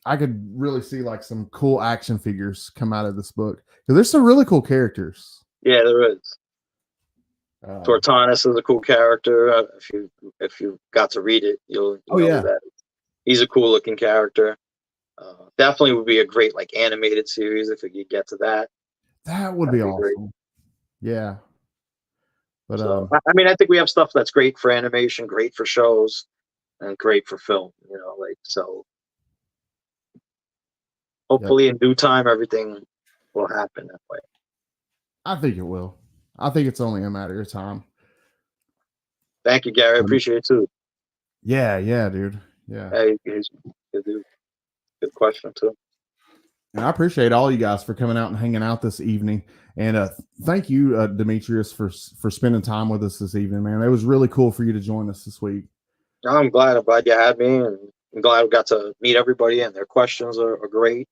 I could really see like some cool action figures come out of this book because there's some really cool characters. Yeah, there is. Tortanus is a cool character. If you got to read it, you'll know that he's a cool looking character. Definitely would be a great like animated series if we could get to that. That would be awesome. Great. Yeah. But so, I mean, I think we have stuff that's great for animation, great for shows, and great for film. So. Hopefully, in due time, everything will happen that way. I think it will. I think it's only a matter of time. Thank you, Gary. I appreciate it too. Yeah, dude. Yeah. Hey, good question too. And I appreciate all you guys for coming out and hanging out this evening. And thank you, Demetrius, for spending time with us this evening, man. It was really cool for you to join us this week. I'm glad you had me, and I'm glad we got to meet everybody. And their questions are great.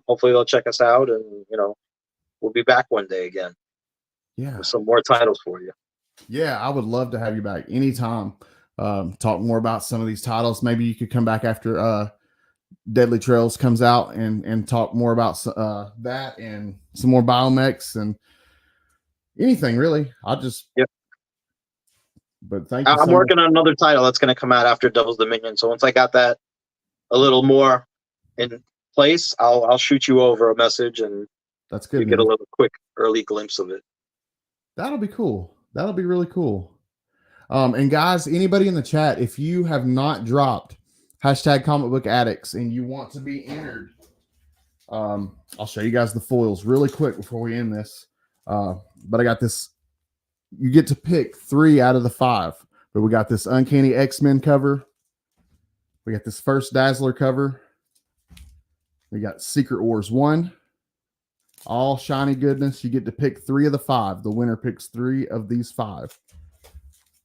Hopefully they'll check us out, and we'll be back one day again. Yeah, with some more titles for you. Yeah, I would love to have you back anytime. Talk more about some of these titles. Maybe you could come back after Deadly Trails comes out and talk more about that and some more Biomex and anything really. But thank you. I'm working on another title that's going to come out after Devil's Dominion. So once I got that a little more in place, I'll shoot you over a message, and that's good. You get a little quick early glimpse of it. That'll be cool. That'll be really cool. And guys, anybody in the chat, if you have not dropped hashtag comic book addicts and you want to be entered, I'll show you guys the foils really quick before we end this. But I got this. You get to pick 3 out of the 5. But we got this Uncanny X-Men cover. We got this first Dazzler cover. We got Secret Wars 1. All shiny goodness. You get to pick 3 of the 5. The winner picks 3 of these 5.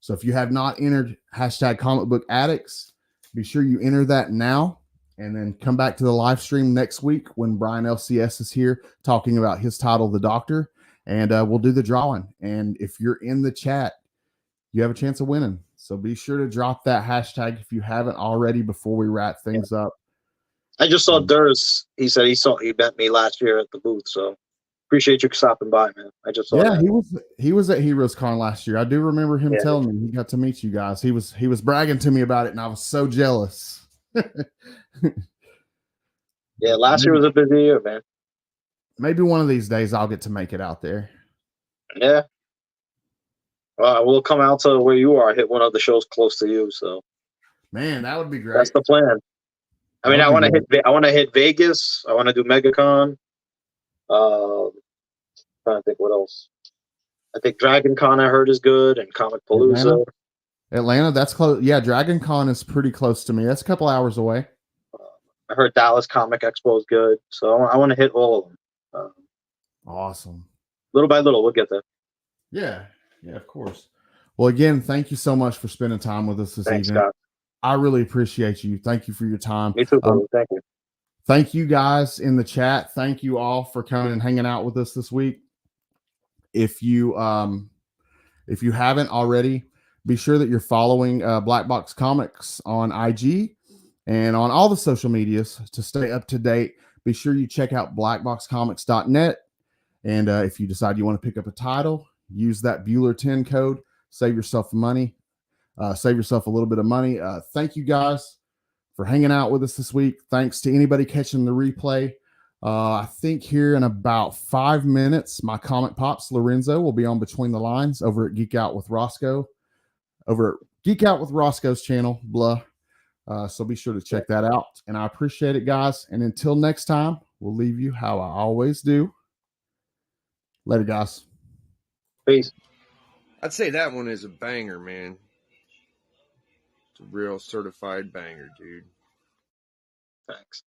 So if you have not entered hashtag comic book addicts, be sure you enter that now and then come back to the live stream next week when Brian LCS is here talking about his title, The Doctor, and we'll do the drawing. And if you're in the chat, you have a chance of winning. So be sure to drop that hashtag if you haven't already before we wrap things up. I just saw Durs. He said he met me last year at the booth. So appreciate you stopping by, man. I just saw that. he was at Heroes Con last year. I do remember him telling me he got to meet you guys. He was bragging to me about it, and I was so jealous. Yeah, last year was a busy year, man. Maybe one of these days I'll get to make it out there. Yeah. We'll come out to where you are, hit one of the shows close to you. So, man, that would be great. That's the plan. I mean, I want to hit Vegas. I want to do MegaCon. Trying to think what else. I think Dragon Con I heard is good, and Comic Palooza. Atlanta, that's close. Yeah, Dragon Con is pretty close to me. That's a couple hours away. I heard Dallas Comic Expo is good, so I want to hit all of them. Awesome. Little by little, we'll get there. Yeah, of course. Well, again, thank you so much for spending time with us this evening. Scott. I really appreciate you. Thank you for your time. Me too, thank you. Thank you guys in the chat. Thank you all for coming and hanging out with us this week. If you haven't already, be sure that you're following Black Box Comics on IG and on all the social medias to stay up to date. Be sure you check out blackboxcomics.net. And if you decide you want to pick up a title, use that Bueller 10 code. Save yourself money. Save yourself a little bit of money. Thank you guys for hanging out with us this week. Thanks to anybody catching the replay. I think here in about 5 minutes, my comic pops Lorenzo will be on Between the Lines over at Geek Out with Roscoe, over at Geek Out with Roscoe's channel, blah. So be sure to check that out. And I appreciate it, guys. And until next time, we'll leave you how I always do. Later, guys. Peace. I'd say that one is a banger, man. It's a real certified banger, dude. Thanks.